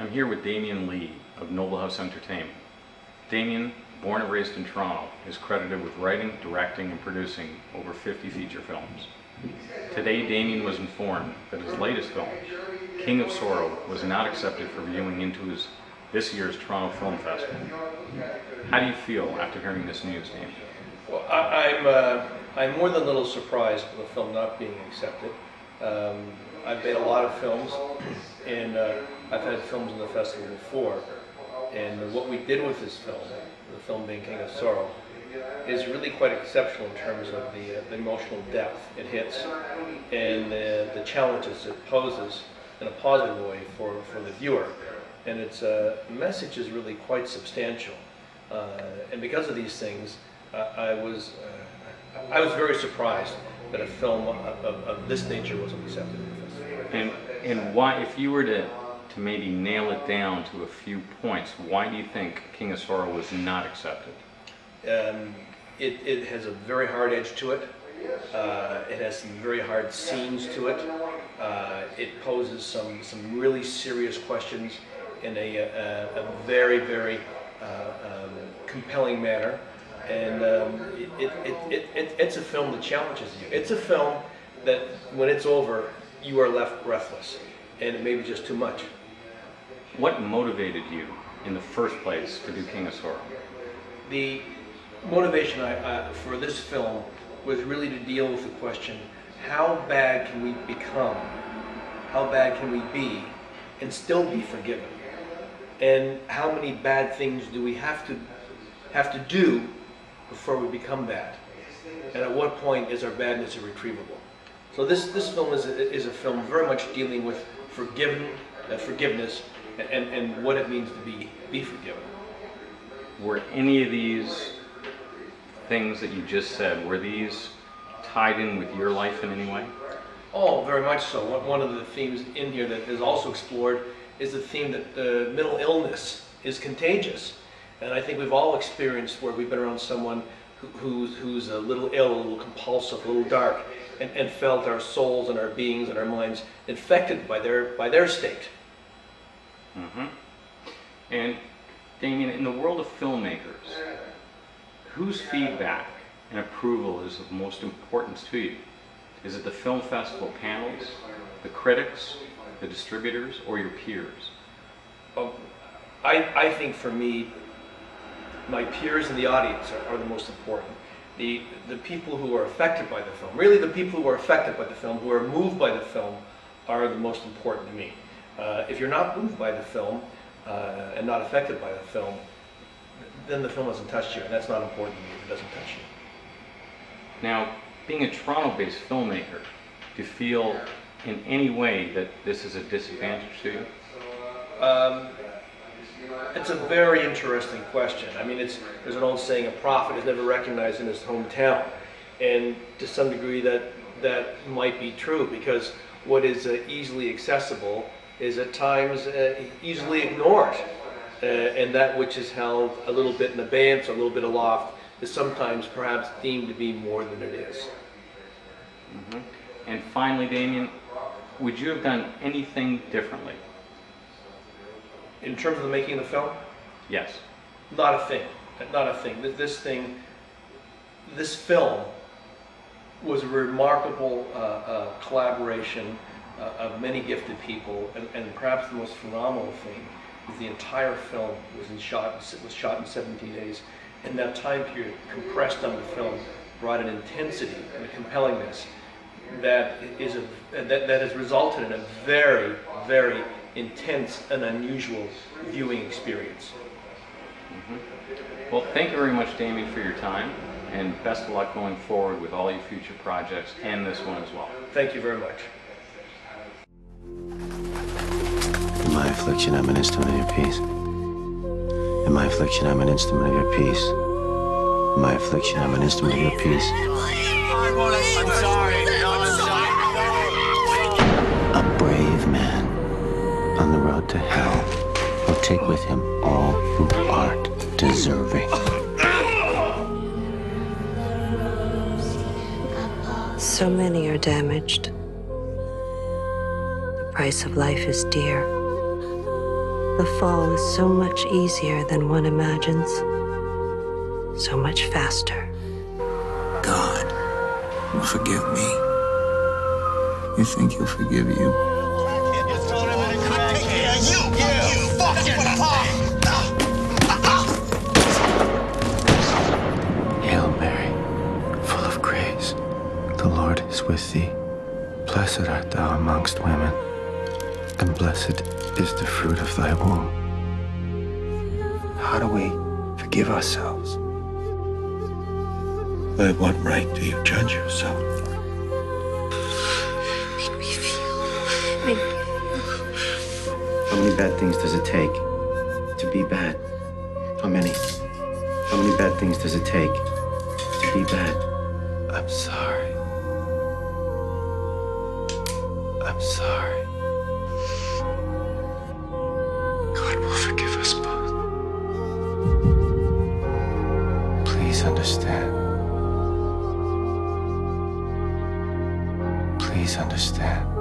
I'm here with Damien Lee of Noble House Entertainment. Damien, born and raised in Toronto, is credited with writing, directing, and producing over 50 feature films. Today, Damien was informed that his latest film, King of Sorrow, was not accepted for viewing into this year's Toronto Film Festival. How do you feel after hearing this news, Damien? Well, I'm more than a little surprised with the film not being accepted. I've made a lot of films, and I've had films in the festival before. And what we did with this film, the film being King of Sorrow, is really quite exceptional in terms of the emotional depth it hits and the challenges it poses in a positive way for the viewer. And its message is really quite substantial. And because of these things, I was very surprised that a film of this nature wasn't accepted in the festival. And why, if you were to maybe nail it down to a few points, why do you think King of Sorrow was not accepted? It has a very hard edge to it. It has some very hard scenes to it. It poses some really serious questions in a very, very compelling manner. And it's a film that challenges you. It's a film that, when it's over, you are left breathless, and it may be just too much. What motivated you in the first place to do King of Sorrow? The motivation for this film was really to deal with the question, how bad can we become? How bad can we be and still be forgiven? And how many bad things do we have to do before we become bad? And at what point is our badness irretrievable? So this film is a film very much dealing with forgiveness and what it means to be forgiven. Were any of these things that you just said, were these tied in with your life in any way? Oh, very much so. One of the themes in here that is also explored is the theme that mental illness is contagious. And I think we've all experienced where we've been around someone who's a little ill, a little compulsive, a little dark, and felt our souls and our beings and our minds infected by their state. Mm-hmm. And Damien, in the world of filmmakers, whose feedback and approval is of most importance to you? Is it the film festival panels, the critics, the distributors, or your peers? I think for me, my peers and the audience are the most important. The people who are affected by the film, really the people who are affected by the film, who are moved by the film, are the most important to me. If you're not moved by the film and not affected by the film, then the film doesn't touch you, and that's not important to me if it doesn't touch you. Now, being a Toronto-based filmmaker, do you feel in any way that this is a disadvantage to you? It's a very interesting question. I mean, there's an old saying, a prophet is never recognized in his hometown. And to some degree that might be true, because what is easily accessible is at times easily ignored. And that which is held a little bit in abeyance or a little bit aloft is sometimes perhaps deemed to be more than it is. Mm-hmm. And finally, Damien, would you have done anything differently? In terms of the making of the film? Yes. Not a thing. Not a thing. This film was a remarkable collaboration of many gifted people, and perhaps the most phenomenal thing is the entire film was shot in 17 days, and that time period compressed on the film brought an intensity and a compellingness that has resulted in a very, very intense and unusual viewing experience. Mm-hmm. Well, thank you very much, Damien, for your time, and best of luck going forward with all your future projects and this one as well. Thank you very much. In my affliction, I'm an instrument of your peace. In my affliction, I'm an instrument of your peace. In my affliction, I'm an instrument of your peace. I'm sorry. No, I'm sorry. A brave man on the road to hell will take with him all who aren't deserving. So many are damaged. The price of life is dear. The fall is so much easier than one imagines. So much faster. God will forgive me. You think he'll forgive you? Hail Mary, full of grace, the Lord is with thee. Blessed art thou amongst women, and blessed is the fruit of thy womb. How do we forgive ourselves? By what right do you judge yourself? How many bad things does it take to be bad? How many? How many bad things does it take to be bad? I'm sorry. I'm sorry. God will forgive us both. Please understand. Please understand.